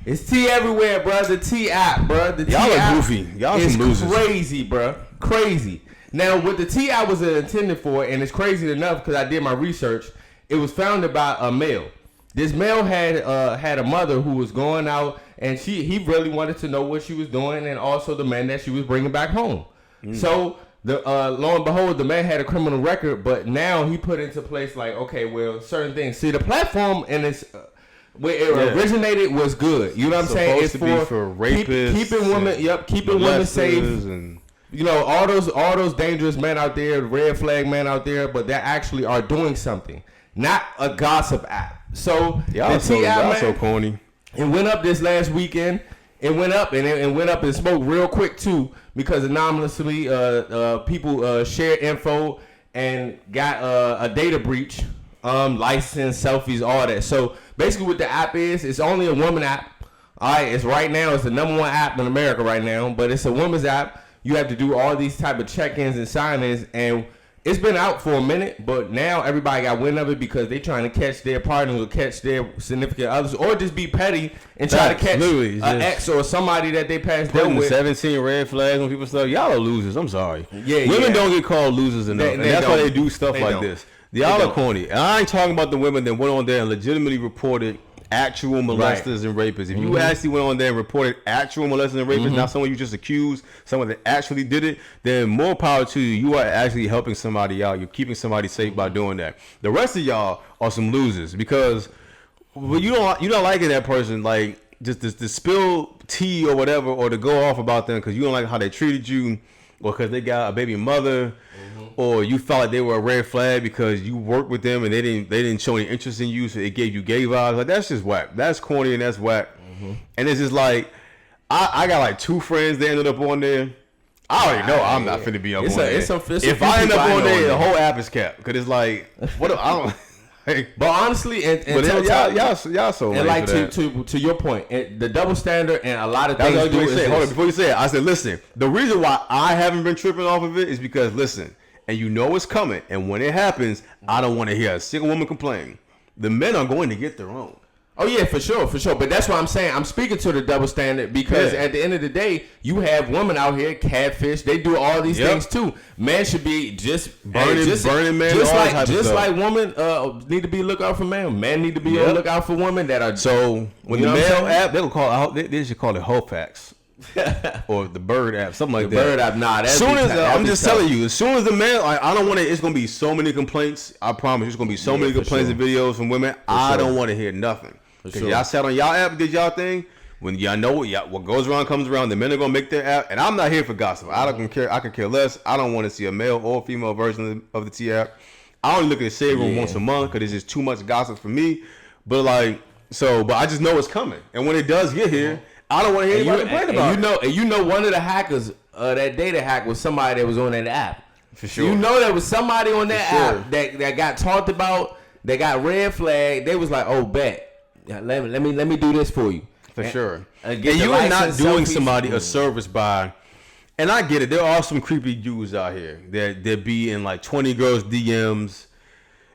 It's tea everywhere, bro. The tea app, bro. The y'all tea are app goofy. Y'all is some losers. crazy, bro. Crazy. Now, what the tea app was intended for, and it's crazy enough because I did my research. It was founded by a male. This male had a mother who was going out, and he really wanted to know what she was doing, and also the man that she was bringing back home. So lo and behold, the man had a criminal record, but now he put into place like, okay, well, certain things. See, the platform and its where it originated was good. You know what I'm saying? It's for rapists, keeping women, keeping women safe. And you know, all those dangerous men out there, red flag men out there, but they actually are doing something, not a gossip app. So y'all so corny. It went up this last weekend. It went up and it went up and smoked real quick too, because anonymously people shared info and got a data breach, license, selfies, all that. So basically, what the app is, it's only a woman app. All right, it's the number one app in America right now, but it's a woman's app. You have to do all these type of check-ins and sign-ins, and it's been out for a minute, but now everybody got wind of it because they trying to catch their partners or catch their significant others, or just be petty and try to catch an ex or somebody that they passed down with. 17 red flags when people say, y'all are losers. I'm sorry. Yeah, women don't get called losers enough, and that's why they do stuff like this. Y'all are corny. And I ain't talking about the women that went on there and legitimately reported actual molesters and rapists. If you actually went on there and reported actual molesters and rapists, not someone you just accused, someone that actually did it, then more power to you. You are actually helping somebody out. You're keeping somebody safe by doing that. The rest of y'all are some losers because you're not liking that person, like just to spill tea or whatever, or to go off about them because you don't like how they treated you, or because they got a baby mother. Or you felt like they were a red flag because you worked with them and they didn't show any interest in you, so it gave you gay vibes. Like, that's just whack. That's corny and that's whack. And it's just like, I got like 2 friends that ended up on there. I already know I'm not finna be up on there. If I end up on there, the whole app is capped. Because it's like, what if I don't... But honestly, and y'all so and like to your point, the double standard and a lot of things. That's what I was saying. Hold on, before you say it, I said, listen. The reason why I haven't been tripping off of it is because, listen, and you know it's coming, and when it happens, I don't want to hear a single woman complain. The men are going to get their own. Oh yeah, for sure. But that's what I'm saying. I'm speaking to the double standard because at the end of the day, you have women out here catfish. They do all these things too. Men should be just burning men. Just like women need to be lookout for men. Men need to be on lookout for women that are. So when the male app, they should call it Hofax. Or the bird app, something like that. Bird app, nah. I'm just telling you, as soon as the man, I don't want to. It's gonna be so many complaints. I promise, there's gonna be so many complaints and videos from women. I don't want to hear nothing. Because y'all sat on y'all app, did y'all thing. When y'all know what goes around comes around, the men are gonna make their app, and I'm not here for gossip. I don't care. I could care less. I don't want to see a male or female version of the T app. I only look at the shade room once a month because it's just too much gossip for me. But but I just know it's coming, and when it does get here. I don't want to hear anybody complain about it. You know, one of the hackers, that data hack was somebody that was on that app. For sure. You know, there was somebody on that app that got talked about, that got red flagged. They was like, "Oh, bet, let me do this for you." For sure. And you are not doing somebody a service by. And I get it. There are some creepy dudes out here that be in like 20 girls DMs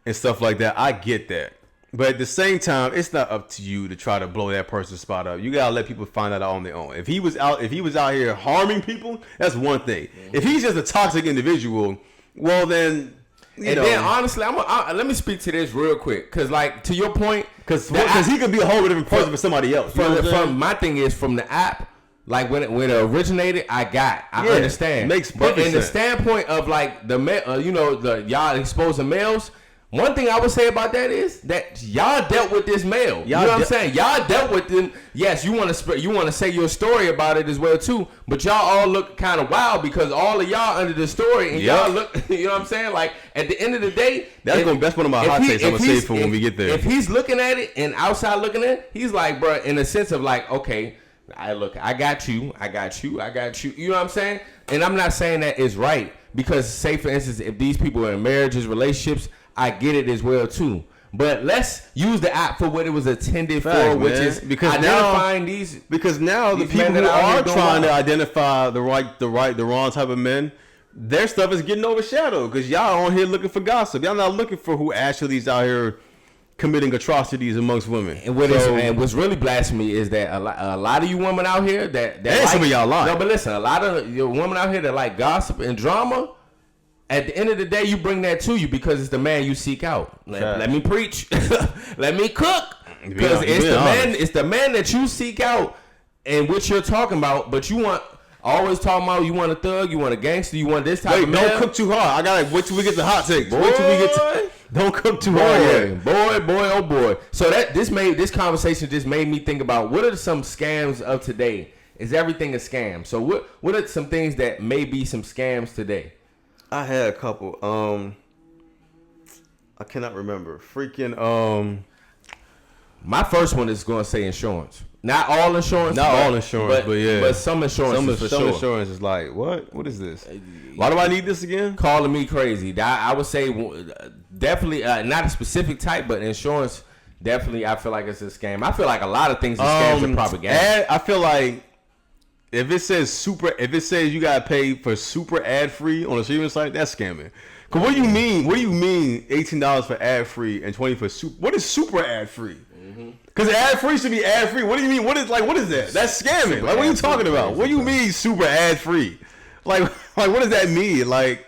and stuff like that. I get that. But at the same time, it's not up to you to try to blow that person's spot up. You gotta let people find that out on their own. If he was out here harming people, that's one thing. If he's just a toxic individual, well then, then honestly, let me speak to this real quick, cause like to your point, cause he could be a whole different person for somebody else. My thing is from the app. Like when it originated, I understand. Makes perfect but in sense. The standpoint of like the the y'all exposing males. One thing I would say about that is that y'all dealt with this male. You know what I'm saying? Y'all dealt with them. Yes, you want to say your story about it as well too. But y'all all look kind of wild because all of y'all under the story and y'all look. You know what I'm saying? Like at the end of the day, that's one of my hot takes. I'm gonna save for when we get there. If he's looking at it and outside looking at it, he's like, bro, in a sense of like, okay, I got you. You know what I'm saying? And I'm not saying that is right because, say for instance, if these people are in marriages, relationships. I get it as well too, but let's use the app for what it was intended for, which is identifying these. Because now the people who are trying to identify the wrong type of men, their stuff is getting overshadowed because y'all on here looking for gossip. Y'all not looking for who actually is out here committing atrocities amongst women. And what's really blasphemy is that a lot of you women out here that and some of y'all lying. No, but listen, a lot of your women out here that like gossip and drama. At the end of the day, you bring that to you because it's the man you seek out. Let me preach. Let me cook. Because it's the man that you seek out and what you're talking about. But you want always talking about you want a thug, you want a gangster, you want this type of man. Don't cook too hard. I gotta wait till we get the hot takes. Don't cook too hard. Boy, oh boy. So this conversation just made me think about what are some scams of today? Is everything a scam? So what are some things that may be some scams today? I had a couple. I cannot remember. My first one is going to say insurance. Not all insurance. But yeah. But some insurance some insurance is like, what is this? Why do I need this again? Calling me crazy. I would say definitely not a specific type, but insurance definitely I feel like it's a scam. I feel like a lot of things are scams and propaganda. I feel like if it says you gotta pay for super ad free on a streaming site, that's scamming. Cause what do you mean? What do you mean $18 for ad free and $20 for super? What is super ad free? Because ad free should be ad free. What do you mean? What is that? That's scamming. Like, what are you talking about? What do you mean super ad free? Like what does that mean? Like,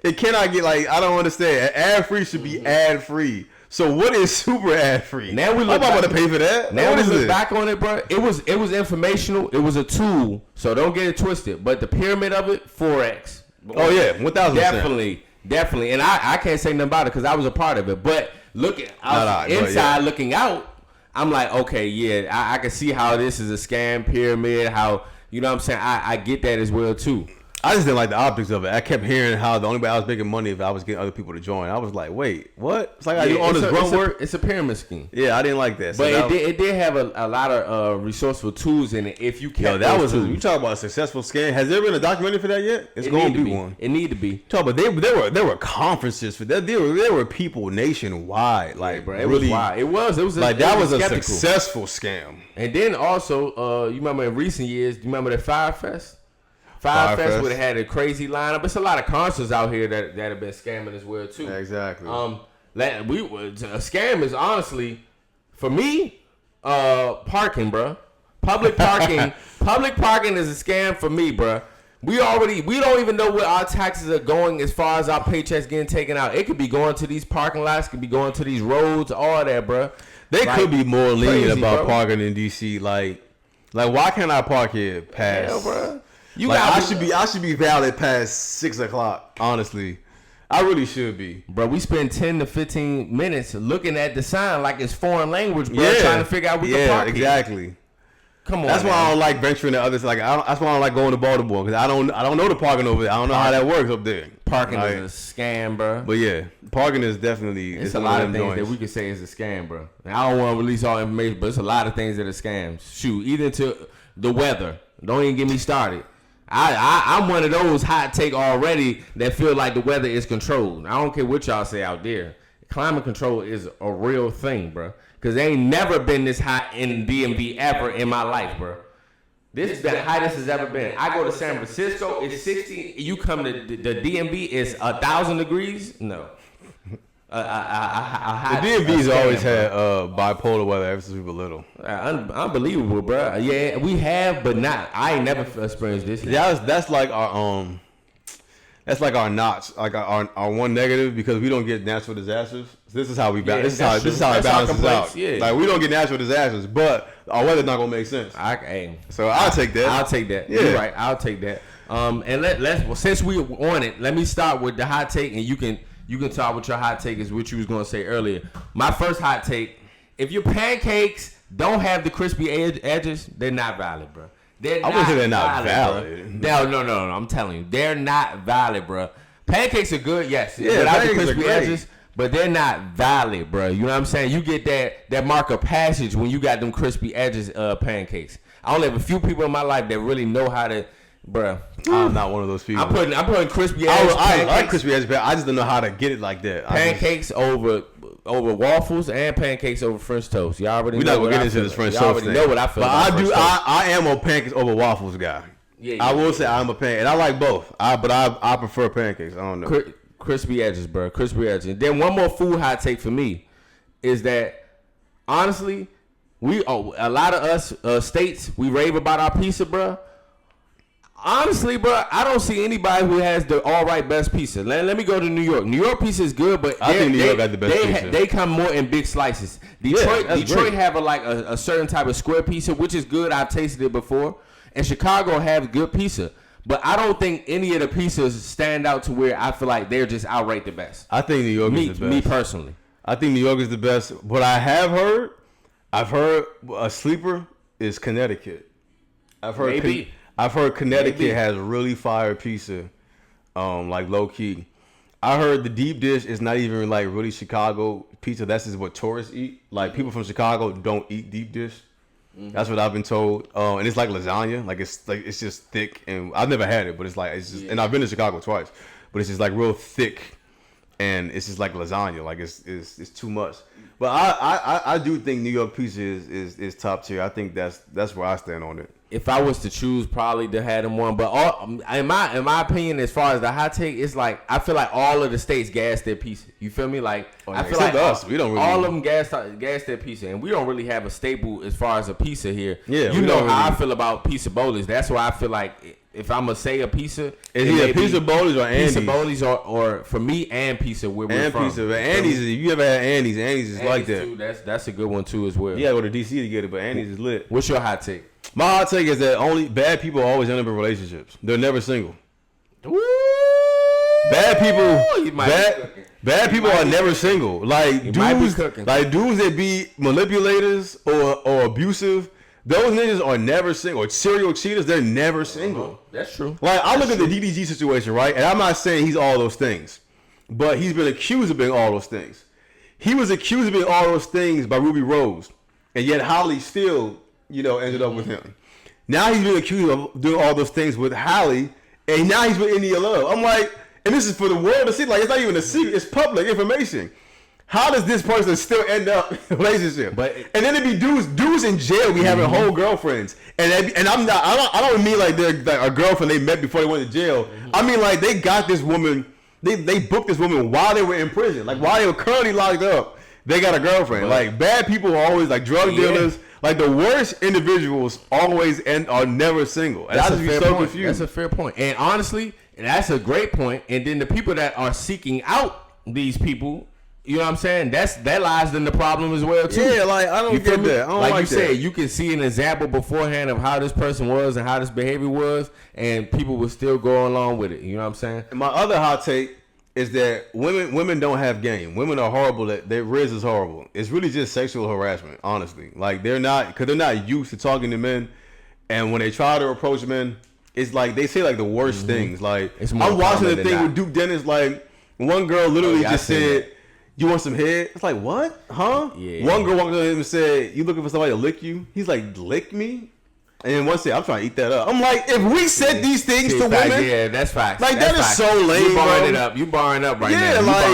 it cannot get like I don't understand. Ad free should be ad free. So what is super ad free? Now we look. I'm not gonna pay for that. Now we look back on it, bro. It was informational. It was a tool. So don't get it twisted. But the pyramid of it, 4x. Oh yeah, 1,000%. Definitely. And I can't say nothing about it because I was a part of it. But looking looking out. I'm like, okay, yeah, I can see how this is a scam pyramid, how, you know what I'm saying? I get that as well, too. I just didn't like the optics of it. I kept hearing how the only way I was making money if I was getting other people to join. I was like, wait, what? It's like I do all this grunt work. It's a pyramid scheme. Yeah, I didn't like that. So but it did have a lot of resourceful tools in it. If you kept you talk about a successful scam. Has there been a documentary for that yet? It's going to be one. It need to be. Talk about there were conferences for that. There were people nationwide. Like, bro, it was wild. It was like that was a successful scam. And then also, you remember in recent years, do you remember the Fire Fest? Fire Fest would have had a crazy lineup. It's a lot of concerts out here that have been scamming as well too. Yeah, exactly. A scam is honestly, for me, parking, bro. Public parking is a scam for me, bro. We don't even know where our taxes are going as far as our paychecks getting taken out. It could be going to these parking lots, could be going to these roads, all that, bro. They could be more lenient about parking in DC. Like why can't I park here past? Hell, bro. I should be valid past 6 o'clock. Honestly, I really should be. Bro, we spend 10 to 15 minutes looking at the sign like it's foreign language, bro. Trying to figure out what the park is. Exactly. Come on. That's why I don't like venturing to others. Like that's why I don't like going to Baltimore because I don't know the parking over there. I don't know how that works up there. Parking is a scam, bro. But yeah, parking is definitely it's a lot of things that we could say is a scam, bro. And I don't want to release all information, but it's a lot of things that are scams. Shoot, even to the weather. Don't even get me started. I'm one of those hot take already that feel like the weather is controlled. I don't care what y'all say out there. Climate control is a real thing, bro. Because they ain't never been this hot in DMV ever in my life, bro. This is the hottest it's ever been. I go to San Francisco, it's 60. You come to the DMV, it's 1,000 degrees. No. The DMV's always had bipolar weather ever since we were little. Unbelievable, bro. Yeah, we have, but not. I ain't never experienced this. Yeah, that's like our notch, like our one negative because we don't get natural disasters. So this is how we balance. This is how it balances out. Yeah. Like we don't get natural disasters, but our weather's not gonna make sense. So I'll take that. I'll take that. Yeah. You're right. I'll take that. And let's since we on it, let me start with the hot take, and you can talk with your hot take is what you was gonna say earlier. My first hot take: if your pancakes don't have the crispy edges, they're not valid, bro. I wouldn't say they're not valid. No. I'm telling you, they're not valid, bro. Pancakes are good, yes. Yeah, without the crispy edges, but they're not valid, bro. You know what I'm saying? You get that mark of passage when you got them crispy edges pancakes. I only have a few people in my life that really know how to, bro. I'm not one of those people. I'm putting crispy edges. I like crispy edges, but I just don't know how to get it like that. Pancakes over waffles and pancakes over French toast. Y'all already know. We're not gonna get into this French toast. Y'all already know what I feel. But I am a pancakes over waffles guy. Yeah, I will say I'm a pancake, and I like both. But I prefer pancakes. I don't know. Crispy edges, bro. Crispy edges. And then one more food hot take for me is that honestly, a lot of us states, we rave about our pizza, bro. Honestly, bro, I don't see anybody who has the all right best pizza. Let me go to New York. New York pizza is good, but I think New York got the best pizza. They come more in big slices. Detroit have a certain type of square pizza, which is good. I've tasted it before. And Chicago have good pizza. But I don't think any of the pizzas stand out to where I feel like they're just outright the best. I think New York is the best. Me personally. I think New York is the best. What I've heard a sleeper is Connecticut. I've heard Connecticut has really fire pizza, like low key. I heard the deep dish is not even like really Chicago pizza. That's just what tourists eat. Like people from Chicago don't eat deep dish. Mm-hmm. That's what I've been told. And it's like lasagna. Like it's just thick, and I've never had it, but it's just. And I've been to Chicago twice, but it's just like real thick, and it's just like lasagna. Like it's too much. But I do think New York pizza is top tier. I think that's where I stand on it. If I was to choose, probably to have them one. But in my opinion, as far as the hot take, it's like I feel like all of the states gas their pizza. You feel me? Like I feel like us, we don't really all of them gas their pizza, and we don't really have a staple as far as a pizza here. Yeah, you know how I feel about pizza bowlers. That's why I feel like if I'm gonna say a pizza, is it pizza bowlers or Andy's? Pizza bowlers or for me and pizza where we're from. Pizza, but Andy's. If you ever had Andy's is like that. Too, that's a good one too as well. Yeah, go to DC to get it, but Andy's is lit. What's your hot take? My hot take is that only bad people always end up in relationships. They're never single. Ooh, bad people are never single. Like dudes that be manipulators or abusive. Those niggas are never single. Or serial cheaters, they're never single. That's true. Like I look at the DDG situation, right? And I'm not saying he's all those things, but he's been accused of being all those things. He was accused of being all those things by Ruby Rose, and yet Holly still, ended up with him. Now he's been accused of doing all those things with Holly, and now he's with India Love. I'm like, and this is for the world to see. Like, it's not even a secret. It's public information. How does this person still end up in a relationship? And then it be dudes in jail be having whole girlfriends. And I don't mean like they're like a girlfriend they met before they went to jail. Mm-hmm. I mean like they got this woman, they booked this woman while they were in prison. Like while they were currently locked up, they got a girlfriend. Like bad people are always like drug dealers. Like the worst individuals always are never single. And I just be so confused. That's a fair point. And honestly, that's a great point. And then the people that are seeking out these people, you know what I'm saying? That lies in the problem as well too. Yeah, like I don't get that. I don't like you said, you can see an example beforehand of how this person was and how this behavior was, and people will still go along with it. You know what I'm saying? And my other hot take is that women don't have game. Women are horrible. Their riz is horrible. It's really just sexual harassment, honestly. Like they're not used to talking to men, and when they try to approach men, it's like they say like the worst things. Like I'm watching the thing with Duke Dennis. Like one girl literally just said, "You want some head?" It's like, what? Huh? Yeah. One girl walked up to him and said, "You looking for somebody to lick you?" He's like, "Lick me?" And then one said, "I'm trying to eat that up." I'm like, if we said these things to women, yeah, that's facts. Like that's that is so lame. You barring up right now. Like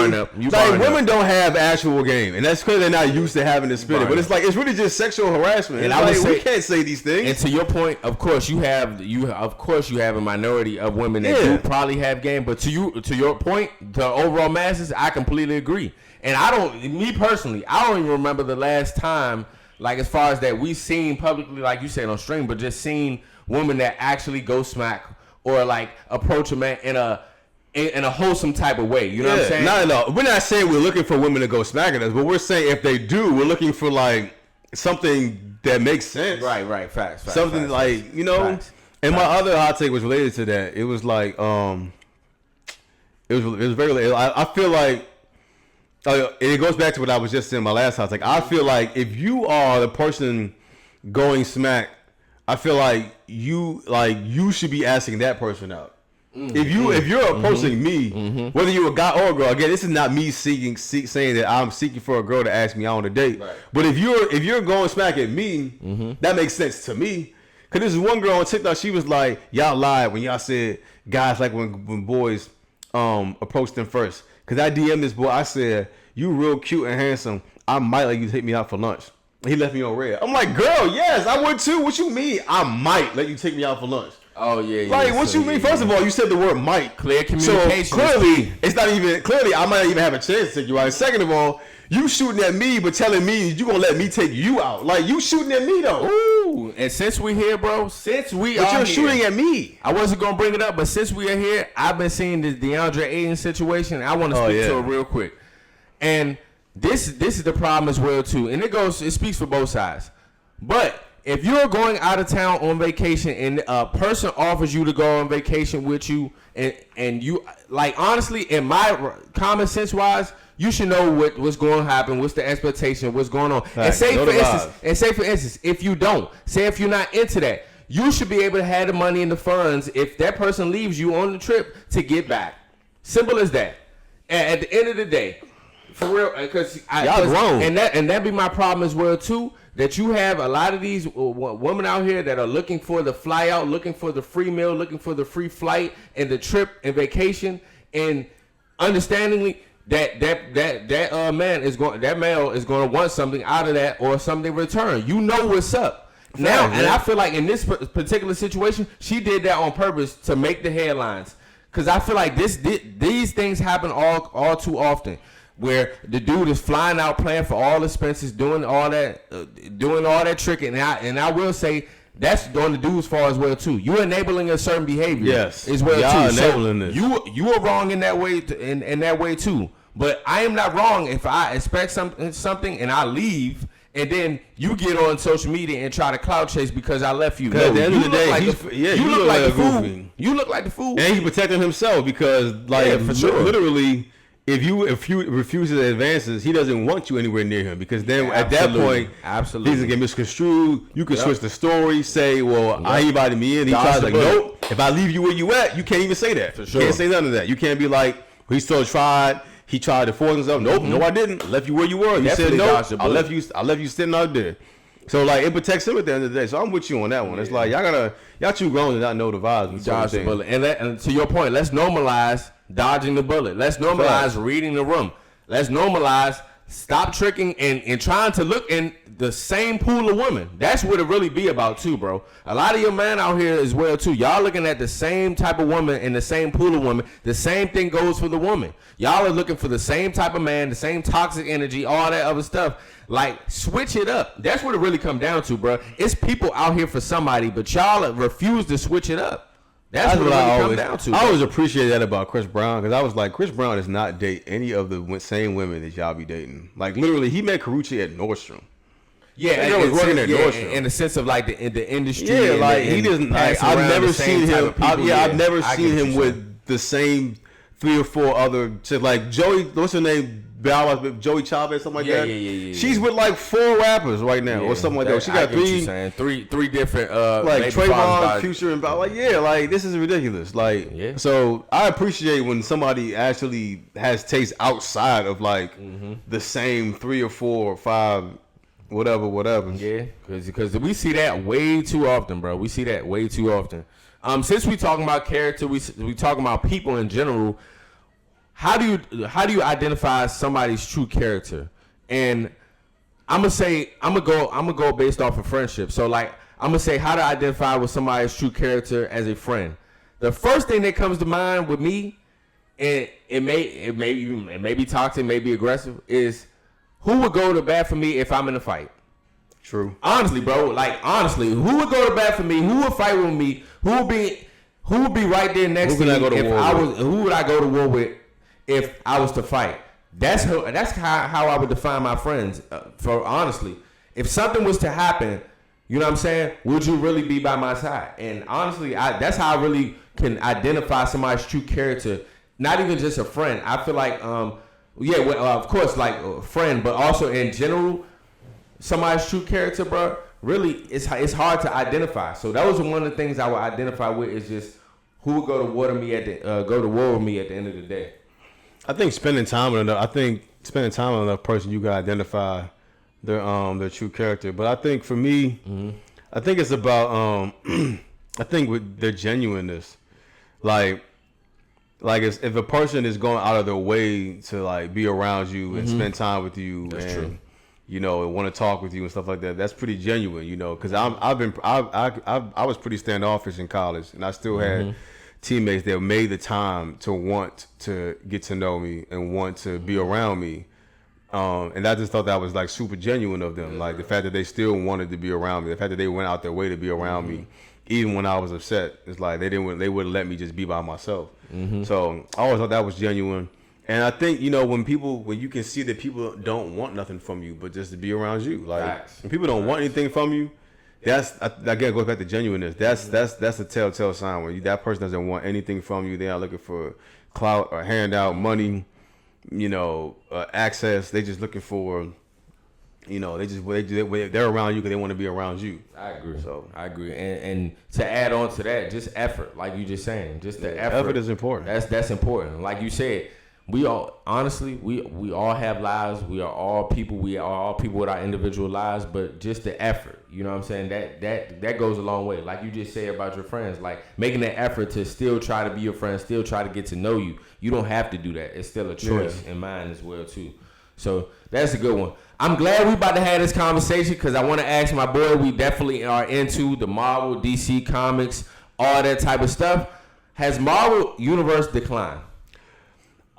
women don't have actual game, and that's because they're not used to having to spit it. But it's like it's really just sexual harassment. And I would say we can't say these things. And to your point, of course you have a minority of women that do probably have game. But to your point, the overall masses, I completely agree. And I don't even remember the last time, like as far as that we seen publicly, like you said on stream, but just seen women that actually go smack or like approach a man in a wholesome type of way. You know what I'm saying? Not at all. We're not saying we're looking for women to go smacking us, but we're saying if they do, we're looking for like something that makes sense. Right. Facts. Something like, Facts. And my other hot take was related to that. It was like, it was very. I feel like. It goes back to what I was just saying my last house. Like I feel like if you are the person going smack, I feel like you should be asking that person out. Mm-hmm. If you're approaching me, whether you're a guy or a girl, again, this is not me saying that I'm seeking for a girl to ask me out on a date. Right. But if you're going smack at me, that makes sense to me. Cause this is one girl on TikTok. She was like, "Y'all lied when y'all said guys like when boys approach them first." Cause I DM'd this boy, I said, "You real cute and handsome. I might let you take me out for lunch." He left me on red. I'm like, "Girl, yes, I would too. What you mean? I might let you take me out for lunch." Oh yeah. Like, what you mean? First of all, you said the word "might." Clear communication. So clearly, it's not even. Clearly, I might not even have a chance to take you out. And second of all, You shooting at me, but telling me you gonna let me take you out. Like, you shooting at me, though. Ooh, and since we here, bro, but you're shooting at me. I wasn't gonna bring it up, but since we are here, I've been seeing this DeAndre Ayton situation. I want to speak to it real quick. And this is the problem as well too. And it speaks for both sides. But if you're going out of town on vacation and a person offers you to go on vacation with you, and you, like, honestly, in my common sense wise, you should know what's going to happen, what's the expectation, what's going on. Right. And say for instance, if you don't, say if you're not into that, you should be able to have the money and the funds if that person leaves you on the trip to get back. Simple as that. At the end of the day, for real, because y'all grown, and that be my problem as well too. That you have a lot of these women out here that are looking for the fly out, looking for the free meal, looking for the free flight and the trip and vacation, and understandingly that male is going to want something out of that or something in return. You know what's up now, and I feel like in this particular situation, she did that on purpose to make the headlines. Because I feel like these things happen all too often. Where the dude is flying out, playing for all expenses, doing all that tricking, and I will say that's on the dude's fault as well too. You're enabling a certain behavior, yes, as well y'all too. Enabling this. You are wrong in that way, in that way too. But I am not wrong if I expect something and I leave, and then you get on social media and try to clout chase because I left you. No, at the end of the day, you look like the fool. You look like the fool, and he's protecting himself because, like, for sure, literally. If you refuse his advances, he doesn't want you anywhere near him because then at that point, he's gonna get misconstrued. You can switch the story, say, "Well, I invited me in." He tries like, "Nope. If I leave you where you at, you can't even say that. For sure. You can't say none of that. You can't be like, he still tried. He tried to force himself. Nope, no, I didn't. I left you where you were. You said no. I left you sitting out there. So, like, it protects him at the end of the day. So I'm with you on that one. It's like y'all too grown to not know the vibes. Dodge the bullet. And to your point, let's normalize dodging the bullet. Let's normalize reading the room. Let's normalize stop tricking and trying to look in the same pool of women. That's what it really be about too, bro. A lot of your men out here as well too. Y'all looking at the same type of woman in the same pool of women. The same thing goes for the woman. Y'all are looking for the same type of man, the same toxic energy, all that other stuff. Like, switch it up. That's what it really come down to, bro. It's people out here for somebody, but y'all refuse to switch it up. That's what I always come down to. I always appreciate that about Chris Brown because I was like, Chris Brown does not date any of the same women that y'all be dating. Like, literally, he met Karuchi at Nordstrom. Yeah, and was working at Nordstrom. In the sense of like the industry. Yeah, like he doesn't. Like, I've never seen him. I've never seen him with the same 3 or 4 other. Like Joey, what's her name? Joey Chavez, something like that. Yeah. She's with like 4 rappers right now, or something like that. She got 3 different like Trayvon, Future, and like like this is ridiculous. Like, so I appreciate when somebody actually has taste outside of like the same 3 or 4 or 5, whatever. Yeah, because we see that way too often, bro. We see that way too often. Since we talking about character, we talking about people in general. How do you identify somebody's true character? And I'm gonna go based off of friendship. So like I'm gonna say how to identify with somebody's true character as a friend. The first thing that comes to mind with me, and it may be toxic, may be aggressive, is who would go to bat for me if I'm in a fight. True. Honestly, bro. Like honestly, who would go to bat for me? Who would fight with me? Who would be right there next to me who would I go to war with? If I was to fight, that's how I would define my friends. For honestly, if something was to happen, you know what I'm saying? Would you really be by my side? And honestly, that's how I really can identify somebody's true character. Not even just a friend. I feel like, of course, like a friend, but also in general, somebody's true character, bro. Really, it's hard to identify. So that was one of the things I would identify with is just who would go to war with me at the end of the day. I think spending time with another person, you can identify their true character. But I think for me, I think it's about I think with their genuineness, like if a person is going out of their way to like be around you and spend time with you, that's true. You know, and want to talk with you and stuff like that. That's pretty genuine, you know. Because I was pretty standoffish in college, and I still had teammates that made the time to want to get to know me and want to be around me And I just thought that was like super genuine of them. Like the fact that they still wanted to be around me, the fact that they went out their way to be around me, even when I was upset. It's like they wouldn't let me just be by myself. So I always thought that was genuine. And I think, when you can see that people don't want nothing from you, but just to be around you. Like when people don't want anything from you, that's, again, goes back to genuineness. That's a telltale sign when that person doesn't want anything from you. They're not looking for clout or handout, money, access. They just looking for, they're around you because they want to be around you. I agree. I agree. And to add on to that, just effort, like you just saying, just the effort. Effort is important. That's important. Like you said, we all have lives. We are all people. We are all people with our individual lives, but just the effort, you know what I'm saying? That goes a long way. Like you just said about your friends, like making that effort to still try to be your friend, still try to get to know you. You don't have to do that. It's still a choice in mine as well too. So that's a good one. I'm glad we about to have this conversation because I want to ask my boy. We definitely are into the Marvel, DC comics, all that type of stuff. Has Marvel Universe declined?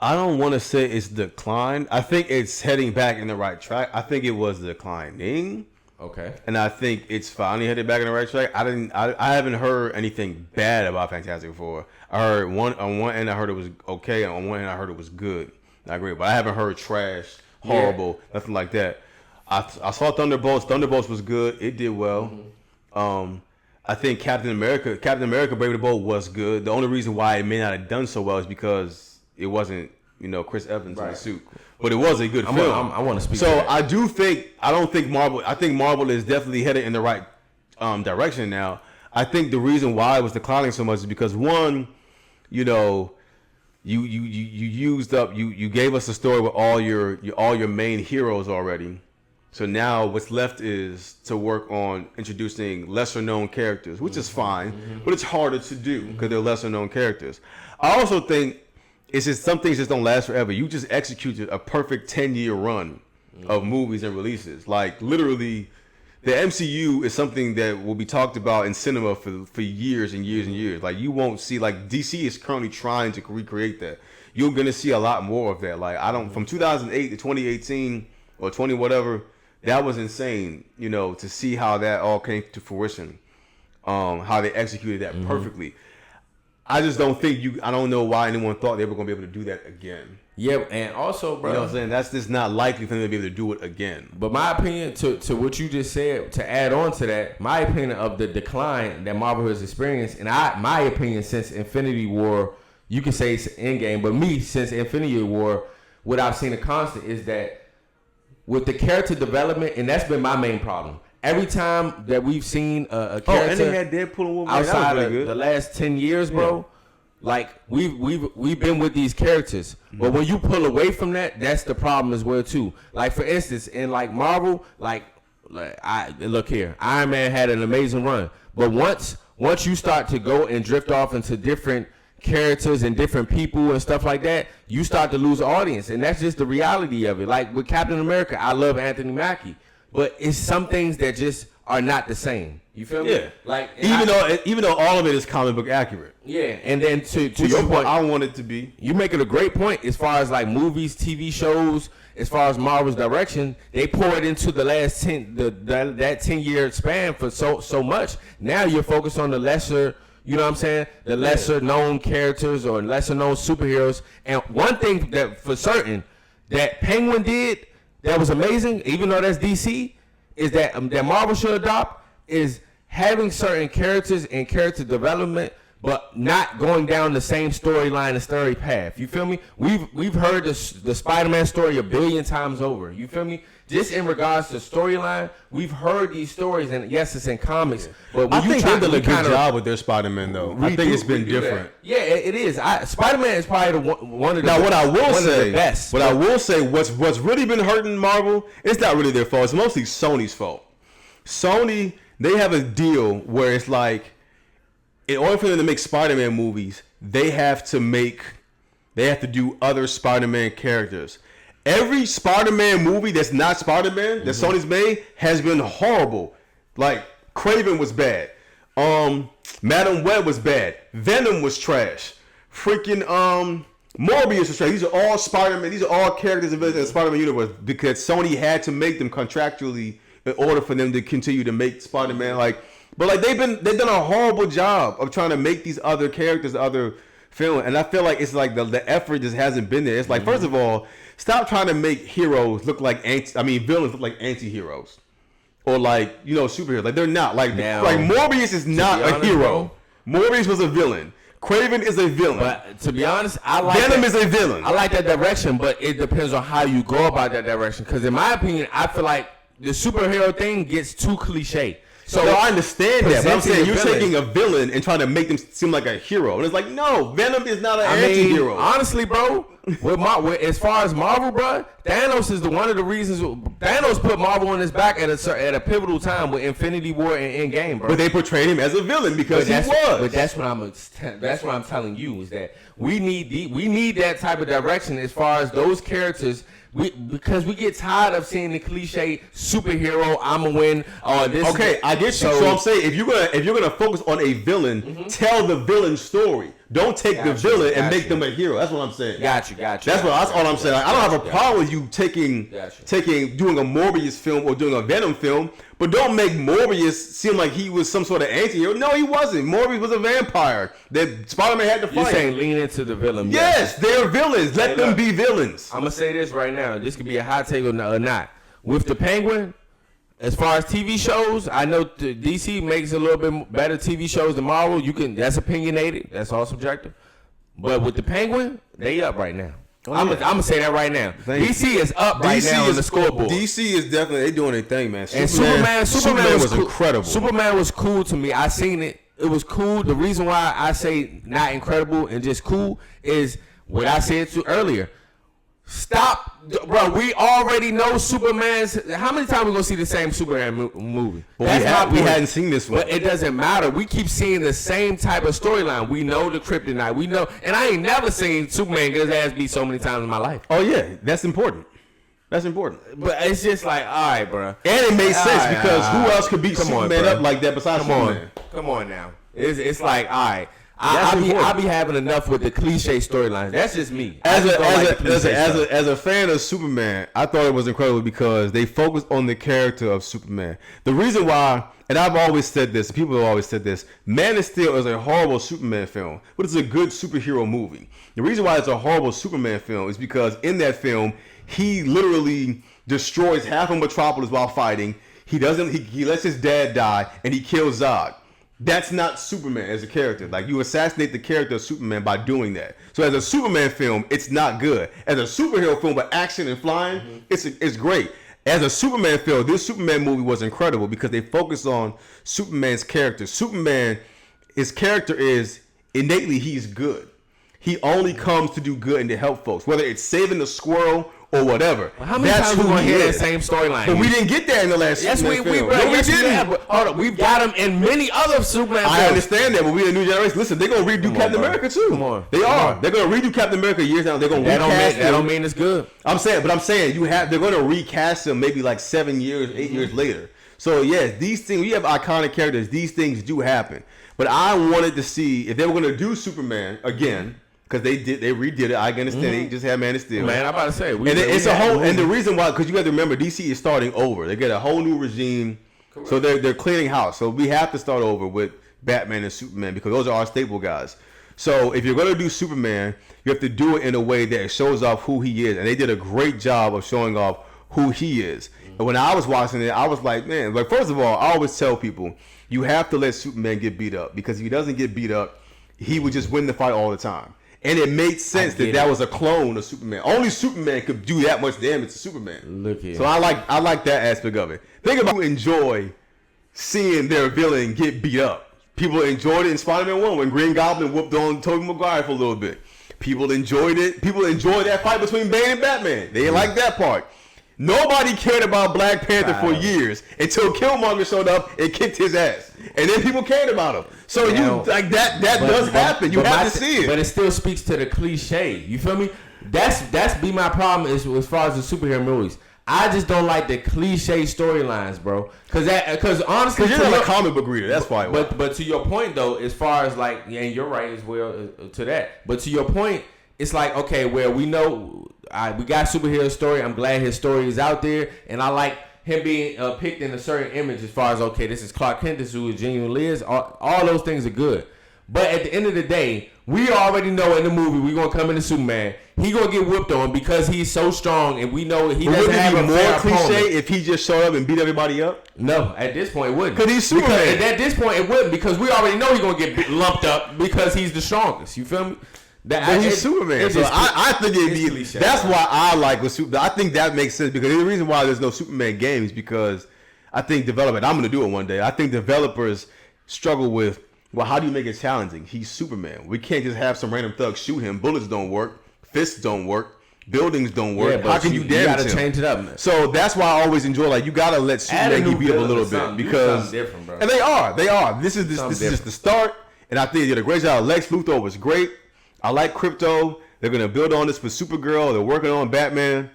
I don't want to say it's declined. I think it's heading back in the right track. I think it was declining. Okay. And I think it's finally headed back in the right track. I haven't heard anything bad about Fantastic Four. I heard on one end I heard it was okay, and on one end I heard it was good. I agree, but I haven't heard trash, horrible, nothing like that. I saw Thunderbolts. Thunderbolts was good. It did well. I think Captain America Brave the Bold was good. The only reason why it may not have done so well is because it wasn't, Chris Evans in the suit. But it was a good film. I want to speak so to that. I think Marvel is definitely headed in the right direction now. I think the reason why it was declining so much is because one, you used up, you gave us a story with all your main heroes already. So now what's left is to work on introducing lesser known characters, which is fine, but it's harder to do because they're lesser known characters. I also think it's just some things just don't last forever. You just executed a perfect 10-year run of movies and releases. Like literally, the MCU is something that will be talked about in cinema for years and years and years. Like you won't see, like DC is currently trying to recreate that. You're gonna see a lot more of that. Like from 2008 to 2018 or 20 whatever, that was insane. To see how that all came to fruition, how they executed that perfectly. I just don't think I don't know why anyone thought they were going to be able to do that again. Yeah, and also, bro. You know what I'm saying? That's just not likely for them to be able to do it again. But my opinion to what you just said, to add on to that, my opinion of the decline that Marvel has experienced, and my opinion since Infinity War, you can say it's Endgame, but me, since Infinity War, what I've seen a constant is that with the character development, and that's been my main problem. Every time that we've seen a character, and they had Deadpool and Wolverine outside of the last 10 years, bro, like we've been with these characters, but when you pull away from that, that's the problem as well too. Like for instance, in like Marvel, like I look here, Iron Man had an amazing run, but once you start to go and drift off into different characters and different people and stuff like that, you start to lose audience, and that's just the reality of it. Like with Captain America, I love Anthony Mackie. But it's some things that just are not the same. You feel me? Yeah. Like even though all of it is comic book accurate. Yeah. And then to your point, I want it to be. You making a great point as far as like movies, TV shows, as far as Marvel's direction, they poured into the last 10-year span for so much. Now you're focused on the lesser, you know what I'm saying? The lesser known characters or lesser known superheroes. And one thing that for certain that Penguin did that was amazing, even though that's DC, is that Marvel should adopt is having certain characters and character development, but not going down the same storyline and story path. You feel me? We've heard the Spider-Man story a billion times over. You feel me? Just in regards to storyline, we've heard these stories, and yes, it's in comics. But when I think they did a good job with their Spider-Man, though. I think it's been different. Yeah, it is. Spider-Man is probably one of the what I will say, best. What I will say, what's really been hurting Marvel, it's not really their fault. It's mostly Sony's fault. Sony, they have a deal where it's like, in order for them to make Spider-Man movies, they have to do other Spider-Man characters. Every Spider-Man movie that's not Spider-Man that Sony's made has been horrible. Like Kraven was bad. Madam Web was bad. Venom was trash. Freaking Morbius was trash. These are all Spider-Man. These are all characters in the Spider-Man universe because Sony had to make them contractually in order for them to continue to make Spider-Man But like they've done a horrible job of trying to make these other characters other film, and I feel like it's like the effort just hasn't been there. It's like first of all, stop trying to make heroes look like villains look like anti-heroes or like superheroes. Like they're not. Like Morbius is not a hero. Morbius was a villain. Kraven is a villain. But to be honest, I like Venom is a villain. I like that direction, but it depends on how you go about that direction. Because in my opinion, I feel like the superhero thing gets too cliche. So I understand that, but I'm saying you're taking a villain and trying to make them seem like a hero, and it's like no, Venom is not an anti-hero. Honestly, bro, as far as Marvel, bro, Thanos is one of the reasons. Thanos put Marvel on his back at a pivotal time with Infinity War and Endgame, bro. But they portrayed him as a villain because he was. But that's what I'm telling you is that we need that type of direction as far as those characters. Because we get tired of seeing the cliche superhero, I'ma win. Okay, I get you. So I'm saying if you're gonna focus on a villain, tell the villain story. Don't take the villain and make them a hero. That's what I'm saying. Got you. That's all I'm saying. Like, I don't have a problem with you doing a Morbius film or doing a Venom film, but don't make Morbius seem like he was some sort of anti-hero. No, he wasn't. Morbius was a vampire that Spider-Man had to fight. You're saying lean into the villain. Yes, they're villains. Let them be villains. I'm gonna say this right now. This could be a hot take or not. With the Penguin, as far as TV shows, I know DC makes a little bit better TV shows than Marvel. That's opinionated. That's all subjective. But with the Penguin, they up right now. I'm gonna say that right now. DC is up right now on the scoreboard. DC is definitely doing their thing, man. Superman was incredible. Superman was cool to me. I seen it. It was cool. The reason why I say not incredible and just cool is what I said to earlier. Stop, bro. We already know Superman's. How many times we gonna see the same Superman movie? We hadn't seen this one. But it doesn't matter. We keep seeing the same type of storyline. We know the kryptonite. We know, and I ain't never seen Superman get his ass beat so many times in my life. Oh yeah, that's important. That's important. But it's just like, all right, bro. And it makes sense because who else could beat Superman up like that besides Superman? Come on now. It's like, all right. I be having enough with the cliche storylines. That's just me. As a fan of Superman, I thought it was incredible because they focused on the character of Superman. The reason why, and I've always said this, people have always said this, Man of Steel is a horrible Superman film, but it's a good superhero movie. The reason why it's a horrible Superman film is because in that film, he literally destroys half of Metropolis while fighting. He lets his dad die, and he kills Zod. That's not Superman as a character. Like, you assassinate the character of Superman by doing that. So as a Superman film, it's not good. As a superhero film with action and flying, it's great. As a Superman film, this Superman movie was incredible because they focused on Superman's character. Superman, his character is innately he's good. He only comes to do good and to help folks, whether it's saving the squirrel or whatever. Well, how many times we gonna hear that same storyline? But we didn't get that in the last Superman film. We didn't. Hold on, we've got them in many other Superman films. I understand that, but we're a new generation. Listen, they're gonna redo Captain America too. Come on, they are. They're gonna redo Captain America years down. They're gonna recast him. That don't mean it's good. I'm saying they're gonna recast him maybe like 7 years, 8 years later. So yes, these things, we have iconic characters. These things do happen. But I wanted to see if they were gonna do Superman again. Because they redid it. I understand. They just had Man of Steel. Man, I'm about to say. And the reason why, because you have to remember, DC is starting over. They get a whole new regime. Correct. So they're cleaning house. So we have to start over with Batman and Superman because those are our staple guys. So if you're going to do Superman, you have to do it in a way that shows off who he is. And they did a great job of showing off who he is. And when I was watching it, I was like, man, like, first of all, I always tell people, you have to let Superman get beat up. Because if he doesn't get beat up, he would just win the fight all the time. And it made sense that was a clone of Superman. Only Superman could do that much damage to Superman. Look here. So I like that aspect of it. Think about who enjoy seeing their villain get beat up. People enjoyed it in Spider-Man 1 when Green Goblin whooped on Tobey Maguire for a little bit. People enjoyed it. People enjoyed that fight between Bane and Batman. They didn't like that part. Nobody cared about Black Panther for years until Killmonger showed up and kicked his ass. And then people cared about him. So that does happen. You have to see it. But it still speaks to the cliche. You feel me? That's be my problem as far as the superhero movies. I just don't like the cliche storylines, bro. Because honestly, you're not a comic book reader. That's why. But to your point though, as far as like, and you're right as well to that. But to your point, it's like, okay, well, we know we got superhero story. I'm glad his story is out there, and I like him being picked in a certain image as far as, okay, this is Clark Kent, this is who genuinely is. All those things are good. But at the end of the day, we already know in the movie we're going to come into Superman. He going to get whooped on because he's so strong, and we know he doesn't have a fair opponent. More cliche if he just showed up and beat everybody up? No, at this point it wouldn't. Because he's Superman. At this point it wouldn't, because we already know he's going to get lumped up because he's the strongest. You feel me? But he's Superman. So I think it'd be. That's why I like with Superman. I think that makes sense, because the reason why there's no Superman games, because I think development, I'm going to do it one day, I think developers struggle with, well, how do you make it challenging? He's Superman. We can't just have some random thug shoot him. Bullets don't work. Fists don't work. Buildings don't work. How can you damage him? You gotta change it up, man. So that's why I always enjoy, like, you gotta let Superman get beat up a little bit, because different, bro. And they are. This is just the start, and I think they did a great job. Lex Luthor was great. I like Crypto. They're gonna build on this with Supergirl. They're working on Batman,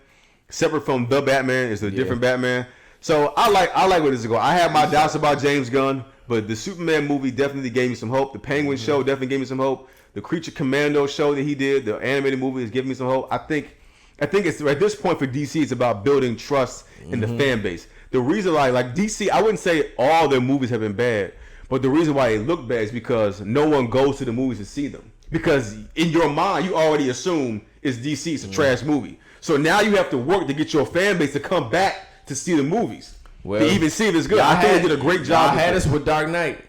separate from the Batman. It's a different Batman. So I like where this is going. I have my doubts about James Gunn, but the Superman movie definitely gave me some hope. The Penguin show definitely gave me some hope. The Creature Commando show that he did, the animated movie, is giving me some hope. I think it's at this point for DC, it's about building trust in the fan base. The reason like DC, I wouldn't say all their movies have been bad, but the reason why they look bad is because no one goes to the movies to see them. Because in your mind, you already assume it's DC, it's a trash movie. So now you have to work to get your fan base to come back to see the movies. Well, to even see if it's good. I think they did a great job. I had us with Dark Knight.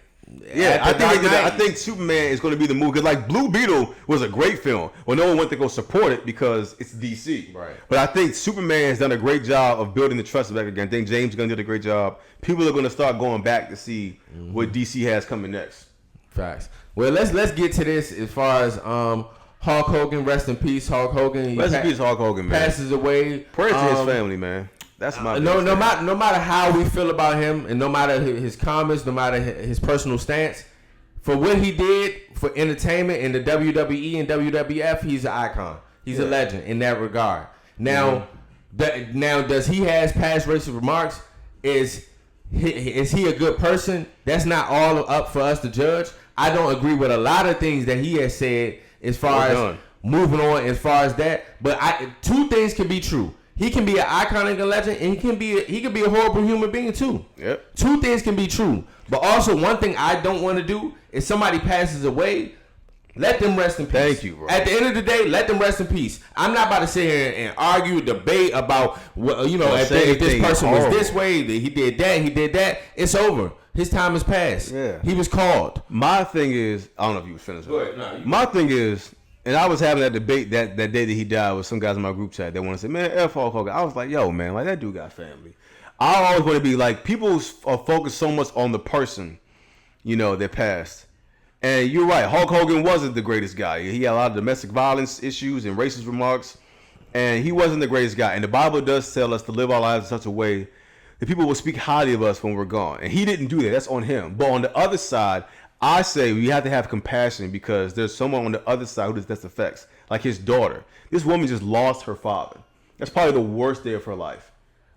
Yeah, I think Superman is going to be the movie. Because like Blue Beetle was a great film. Well, no one went to go support it because it's DC. Right. But I think Superman has done a great job of building the trust back again. I think James Gunn did a great job. People are going to start going back to see what DC has coming next. Facts. Well, let's get to this as far as Hulk Hogan. Rest in peace, Hulk Hogan. Rest in peace, Hulk Hogan, man. Passes away. Prayer to his family, man. That's my no matter how we feel about him, and no matter his comments, no matter his personal stance, for what he did for entertainment in the WWE and WWF, he's an icon. He's a legend in that regard. Now, now does he has past racist remarks? Is he a good person? That's not all up for us to judge. I don't agree with a lot of things that he has said as far as moving on, as far as that. But two things can be true. He can be an icon and a legend, and he can be a horrible human being too. Yep. Two things can be true. But also, one thing I don't want to do is somebody passes away, let them rest in peace. Thank you, bro. At the end of the day, let them rest in peace. I'm not about to sit here and argue, debate about if this person was this way, he did that. It's over. His time has passed. Yeah. He was called. My thing is, I don't know if you was finished. Go ahead. No, my thing is, and I was having that debate that day that he died with some guys in my group chat. They want to say, man, F Hulk Hogan. I was like, yo, man, like that dude got family. I always want to be like, people are focused so much on the person, that passed. And you're right, Hulk Hogan wasn't the greatest guy. He had a lot of domestic violence issues and racist remarks, and he wasn't the greatest guy. And the Bible does tell us to live our lives in such a way that people will speak highly of us when we're gone. And he didn't do that. That's on him. But on the other side, I say we have to have compassion, because there's someone on the other side who this affects, like his daughter. This woman just lost her father. That's probably the worst day of her life.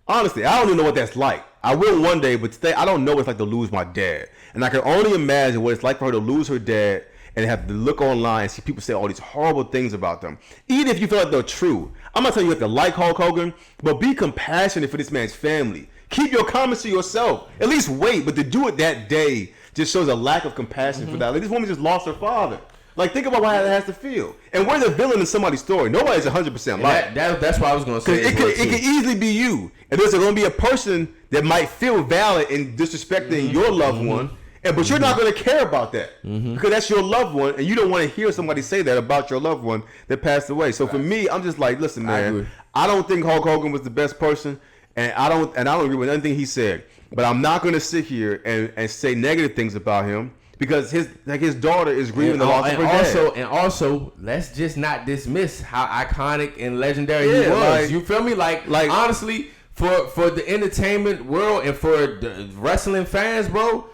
Honestly, I don't even know what that's like. I will one day, but today I don't know what it's like to lose my dad. And I can only imagine what it's like for her to lose her dad and have to look online and see people say all these horrible things about them. Even if you feel like they're true. I'm not telling you have to like Hulk Hogan, but be compassionate for this man's family. Keep your comments to yourself. At least wait, but to do it that day just shows a lack of compassion for that. Like, this woman just lost her father. Like, think about how that has to feel. And we're the villain in somebody's story. Nobody's 100% right. That's what I was going to say. It could easily be you. And there's going to be a person that might feel valid in disrespecting your loved one. But you're not going to care about that. Because that's your loved one. And you don't want to hear somebody say that about your loved one that passed away. So for me, I'm just like, listen, man, I don't think Hulk Hogan was the best person. And I don't agree with anything he said. But I'm not going to sit here and say negative things about him. Because his daughter is grieving the loss of her dad. And also, let's just not dismiss how iconic and legendary he was. Like, you feel me? Like honestly, for the entertainment world and for the wrestling fans, bro,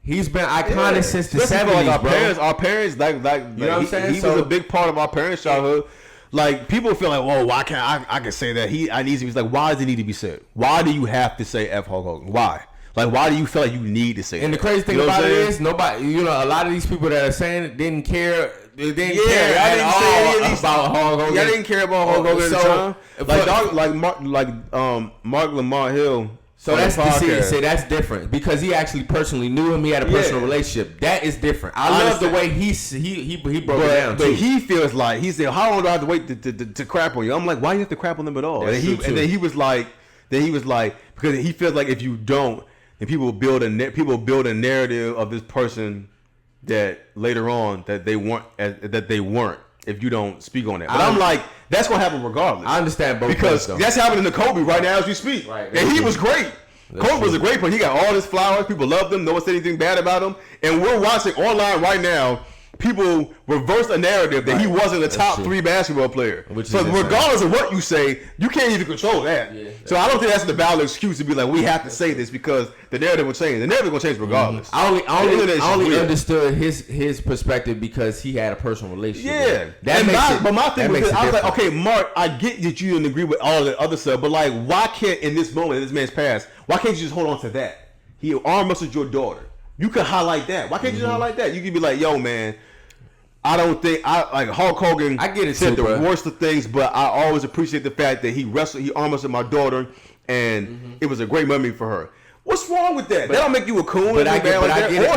he's been iconic since the 70s, like our bro. Our parents, you know what I'm saying? He was a big part of our parents' childhood. Like, people feel like, whoa, why can't I can say that? I need to be like, why does it need to be said? Why do you have to say F Hulk Hogan? Why? Like, why do you feel like you need to say and that? The crazy thing about it is, nobody, a lot of these people that are saying it didn't care didn't care at all about Hulk Hogan. Y'all didn't care about Hulk Hogan at the time. Like Mark Lamar Hill. So that's that's different because he actually personally knew him. He had a personal relationship. That is different. I love the way he broke it down. But he feels like he said, "How long do I have to wait to crap on you?" I'm like, "Why do you have to crap on them at all?" And then he was like, because he feels like if you don't, then people build a narrative of this person that later on that they weren't if you don't speak on that. But I'm like, that's gonna happen regardless. I understand both because that's happening to Kobe right now as we speak. Right, and he was great. Kobe was a great player. He got all his flowers. People loved him. No one said anything bad about him. And we're watching online right now. People reverse a narrative that he wasn't a top 3 basketball player. So regardless of what you say, you can't even control that. Yeah, so I don't think that's the valid excuse to be like, we have to say this because the narrative will change. The narrative will change regardless. I only understood his perspective because he had a personal relationship. Yeah. But my thing was, I was like, okay, Mark, I get that you didn't agree with all the other stuff, but like, why can't in this moment, in this man's past, why can't you just hold on to that? He arm wrestled your daughter. You could highlight that. Why can't you just highlight that? You could be like, yo, man, I don't think like Hulk Hogan. I get it said too, the worst of things, but I always appreciate the fact that he arm wrestled my daughter, and it was a great memory for her. What's wrong with that? That don't make you a coon, or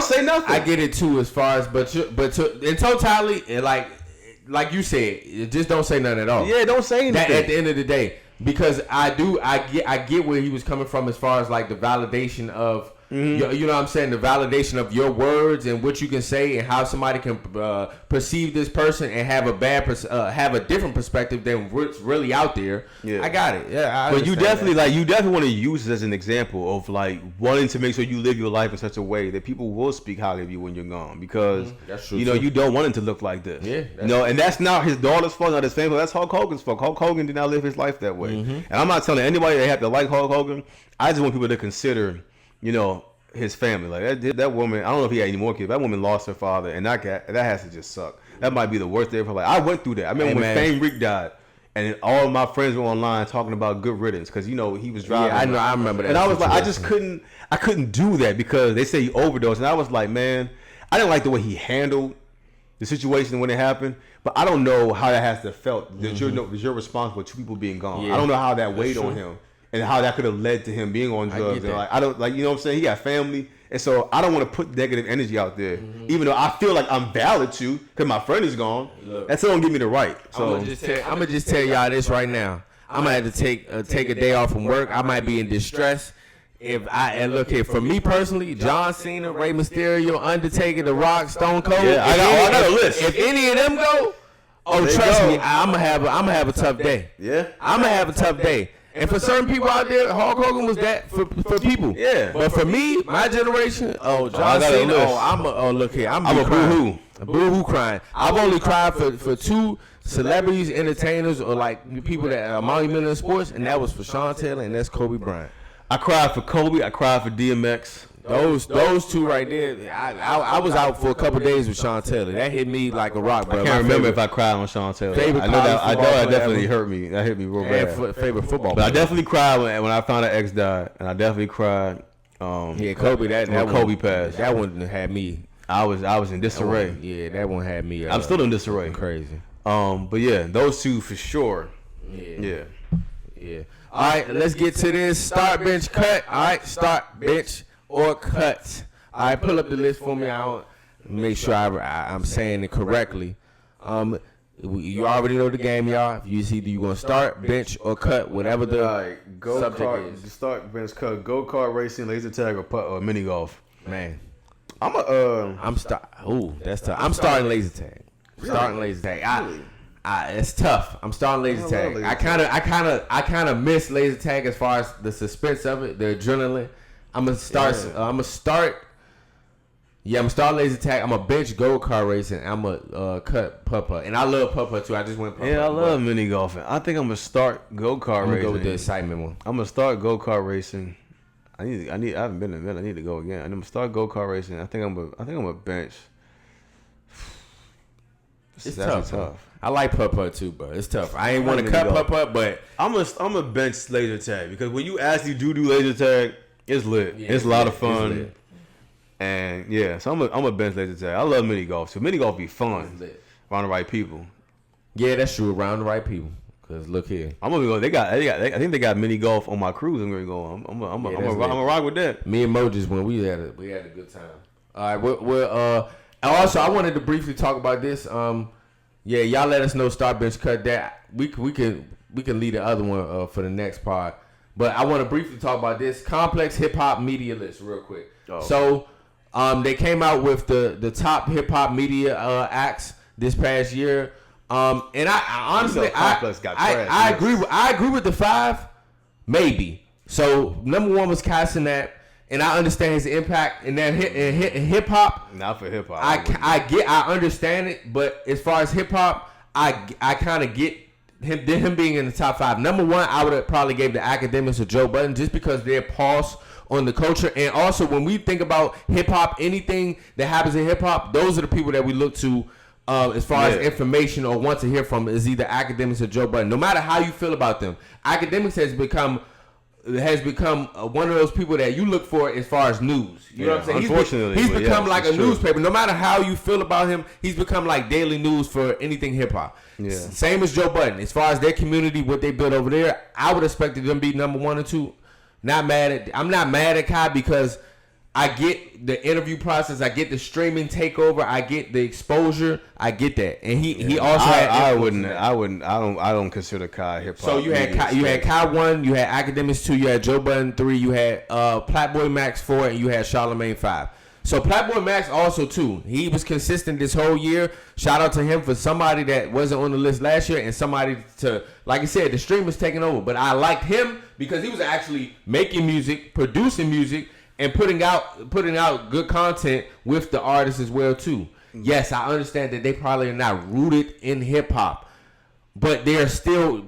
say nothing. I get it too, as far as but in totality, and like you said, just don't say nothing at all. Yeah, don't say anything. That at the end of the day, because I get where he was coming from as far as like the validation of. You know what I'm saying? The validation of your words and what you can say and how somebody can perceive this person and have a different perspective than what's really out there. Yeah. I got it. Yeah, but you definitely want to use it as an example of like wanting to make sure you live your life in such a way that people will speak highly of you when you're gone because that's true, you don't want it to look like this. Yeah, and that's not his daughter's fault, not his family. That's Hulk Hogan's fault. Hulk Hogan did not live his life that way. And I'm not telling anybody they have to like Hulk Hogan. I just want people to consider, his family. Like that woman, I don't know if he had any more kids. That woman lost her father, and that has to just suck. That might be the worst day of her life. I went through that. I remember when Fame Rick died, and all of my friends were online talking about good riddance because he was driving. Yeah, I remember that. And I was like, I couldn't do that because they say he overdosed, and I was like, man, I didn't like the way he handled the situation when it happened. But I don't know how that has to felt that you're responsible for 2 people being gone. Yeah. I don't know how that weighed on him. And how that could have led to him being on drugs. And I don't you know what I'm saying? He got family. And so I don't want to put negative energy out there. Even though I feel like I'm valid to, because my friend is gone. That still don't give me the right. So I'm gonna just tell y'all this right now. I'm gonna have to take a day off from work. I might be in distress. Look here, for me personally, John Cena, Rey Mysterio, Undertaker, The Rock, Stone Cold. Yeah, I got a list. If any of them go, trust me, I'm gonna have a tough day. Yeah. I'm gonna have a tough day. And for certain people out there, Hulk Hogan was that for people. Yeah. But for me, my generation, John Cena, look here, I'm a boo-hoo. Boo-hoo crying. I've only cried for 2 celebrities, entertainers, or like people that are monumental in sports, and that was for Sean Taylor and that's Kobe Bryant. I cried for Kobe. I cried for DMX. Those 2 right there. I was out for a couple days with Sean Taylor. That hit me like a rock, bro. I can't remember if I cried on Sean Taylor. I know that definitely hurt me. That hit me real bad. Favorite football. But I definitely cried when I found out X died, and I definitely cried. Kobe. That Kobe passed. That one had me. I was in disarray. That one had me. I'm still in disarray. Crazy. But yeah, those 2 for sure. Yeah. All right, let's get to this start, bench, cut. All right, start, bench, or cut. All right, pull up the list for me. I'll make sure I'm saying it correctly. You already know the game, y'all. If you're going to start, bench, or cut, whatever the subject is. Start, bench, cut, go-kart racing, laser tag, or mini golf. Man. That's tough. I'm starting laser tag. Starting laser tag. It's tough. I'm starting laser tag. I kind of miss laser tag as far as the suspense of it, the adrenaline. I'm gonna start laser tag. I'm a bench go-kart racing. I'm a cut putt-putt, and I love putt-putt too. I just went putt-putt. Yeah, I love mini golfing. I think I'm gonna start go-kart racing. Go with the excitement one. I'm gonna start go-kart racing. I haven't been in a minute. I need to go again. I'm gonna start go-kart racing. I think I'm a bench. It's tough. I like putt-putt too, but it's tough. I ain't want to cut putt-putt, but I'm a bench laser tag because when you actually do laser tag, it's lit. Yeah, it's a lot of fun. And yeah, so I'm a bench laser tag. I love mini golf. So mini golf be fun. Around the right people. Yeah, that's true. Around the right people. Cause look here, I'm gonna go. I think they got mini golf on my cruise. I'm gonna go. I'm gonna rock with that. Me and Moses when we had a good time. All right, also I wanted to briefly talk about this. Yeah, y'all let us know. Starbench cut that. We can leave the other one for the next part. But I want to briefly talk about this complex hip hop media list real quick. Oh. So, they came out with the top hip hop media acts this past year. And I honestly, I agree with the 5, maybe. So number 1 was Cassinet, and I understand his impact in that hip hop. Not for hip hop. I understand it, but as far as hip hop, I kind of get him being in the top 5. Number 1, I would have probably gave the Academics or Joe Budden just because their pulse on the culture, and also when we think about hip hop, anything that happens in hip hop, those are the people that we look to. As far as information or want to hear from is either Academics or Joe Budden. No matter how you feel about them, Academics has become one of those people that you look for as far as news. You know what I'm saying? Unfortunately, he's become like a newspaper. No matter how you feel about him, he's become like daily news for anything hip hop. Yeah. Same as Joe Budden. As far as their community, what they built over there, I would expect them to be number 1 and 2. I'm not mad at Kai because I get the interview process. I get the streaming takeover. I get the exposure. I get that, and he also. I don't consider Kai hip hop. So you had Kai 1, you had Academics 2, you had Joe Budden 3, you had Platboy Max 4, and you had Charlamagne 5. So Platboy Max also 2. He was consistent this whole year. Shout out to him for somebody that wasn't on the list last year, and somebody to, like I said, the stream was taking over. But I liked him because he was actually making music, producing music, and putting out good content with the artists as well too. Yes, I understand that they probably are not rooted in hip hop, but they're still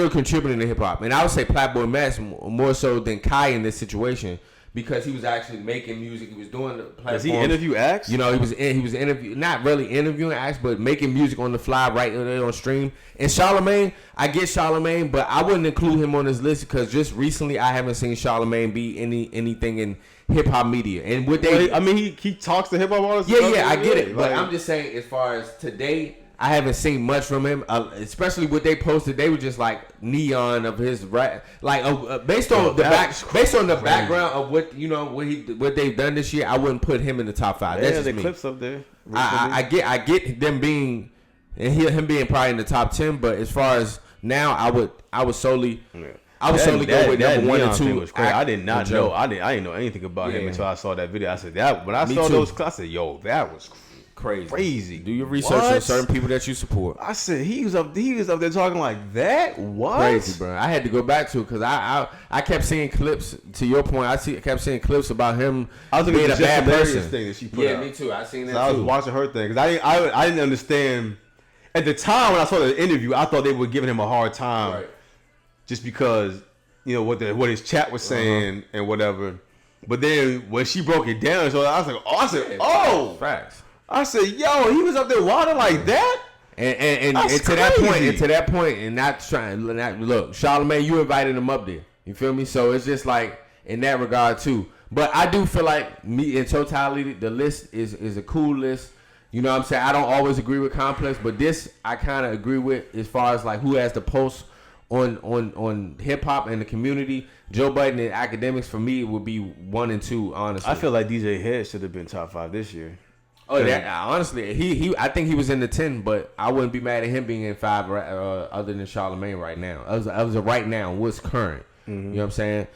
contributing to hip hop. And I would say Platboy Max more so than Kai in this situation because he was actually making music. He was doing the platforms. Does he interview acts? You know, he was interviewing, not really interviewing acts, but making music on the fly right there on stream. And Charlamagne, I get Charlamagne, but I wouldn't include him on this list because just recently I haven't seen Charlamagne be anything in hip hop media. And what they, he talks to hip hop artists. Yeah, I get it. But I'm just saying, as far as today, I haven't seen much from him. Especially what they posted, they were just like neon of his rap, like based on the background of what they've done this year. I wouldn't put him in the top 5. That's just the me. Clips up there. I get them being and him being probably in the top 10. But as far as now, I would solely. Yeah. I would certainly go with number 1 and 2. Was crazy. I did not know. I didn't know anything about him until I saw that video. I said that when I saw those clips, I said, "Yo, that was crazy." Do your research on certain people that you support. I said he was up there talking like that. What? Crazy, bro. I had to go back to it because I kept seeing clips. To your point, I kept seeing clips about him being a bad person. Thing that she put out. Me too. I seen that. So I was watching her thing because I didn't understand at the time when I saw the interview. I thought they were giving him a hard time. Right. Just because, what his chat was saying and whatever. But then when she broke it down, so I was like, facts. I said, yo, he was up there wilding like that? And to that point, and not look, Charlamagne, you invited him up there. You feel me? So it's just like in that regard too. But I do feel like me in totality, the list is a cool list. You know what I'm saying? I don't always agree with Complex, but this I kind of agree with as far as like who has the pulse on hip hop and the community. Joe Budden and Academics for me would be 1 and 2, honestly. I feel like DJ Head should have been top 5 this year. Oh, honestly, he I think he was in the 10, but I wouldn't be mad at him being in 5 other than Charlamagne right now. I was a right now, what's current. Mm-hmm. You know what I'm saying?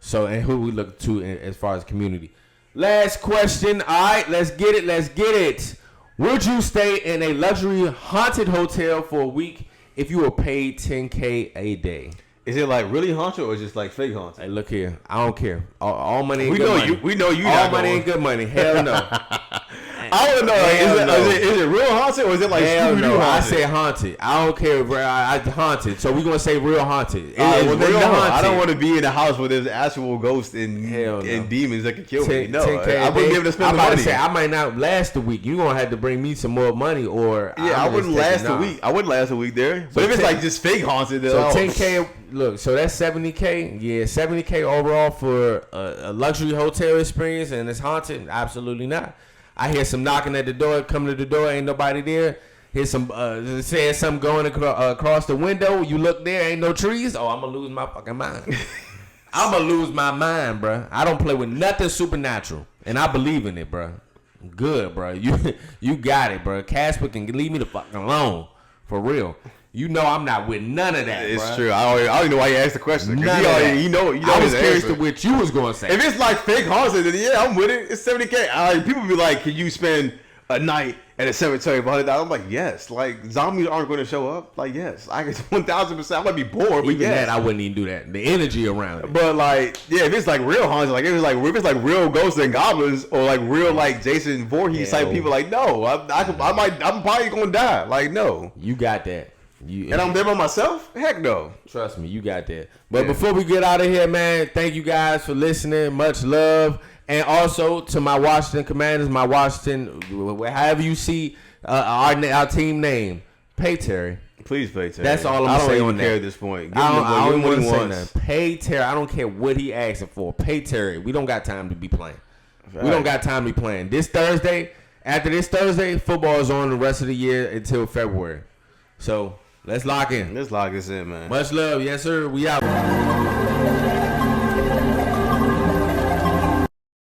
So, and who we look to as far as community. Last question. All right, let's get it. Would you stay in a luxury haunted hotel for a week if you were paid $10K a day? Is it like really haunted or just like fake haunted? Hey, look here. I don't care. All money ain't good money. We know you. All money ain't good money. Hell no. I don't know. Is it real haunted or is it like hell no? I say haunted. I don't care, bro. I haunted. So we're gonna say real haunted. Well, real haunted. I don't want to be in a house where there's actual ghosts and demons that can kill me. No, I wouldn't be able to spend the money. Say I might not last a week. You gonna have to bring me some more money, or I wouldn't last a week. I wouldn't last a week there. But if it's like just fake haunted, so $10K. Look, so that's $70K. Yeah, $70K overall for a luxury hotel experience, and it's haunted. Absolutely not. I hear some knocking at the door, coming to the door, ain't nobody there. Hear some saying something going across the window. You look there, ain't no trees. Oh, I'm gonna lose my fucking mind. I'm gonna lose my mind, bro. I don't play with nothing supernatural, and I believe in it, bro. Good, bro. You got it, bro. Casper can leave me the fuck alone, for real. You know I'm not with none of that. It's bro. true. I don't even know why you asked the question. You know I was curious to what you was gonna say. If it's like fake haunted, then yeah, I'm with it. It's $70K. People be like, can you spend a night at a cemetery for $100? I'm like, yes. Like zombies aren't going to show up. Like, yes, I get 1,000%. I might be bored, but even yes. that I wouldn't even do that. The energy around it. But like, yeah, if it's like real haunted, like if it's like real ghosts and goblins, or like real like Jason Voorhees type people, like no, I'm probably gonna die. Like no, you got that. And I'm there by myself? Heck no. Trust me, you got that. But before we get out of here, man, thank you guys for listening. Much love. And also to my Washington Commanders, my Washington, however you see our team name, pay Terry. Please pay Terry. That's all I'm going to say on that. I don't care at this point. I don't want to say nothing. Pay Terry. I don't care what he asking for. Pay Terry. We don't got time to be playing. Right. We don't got time to be playing. This Thursday, after this Thursday, football is on the rest of the year until February. So let's lock in. Let's lock this in, man. Much love. Yes, sir. We out.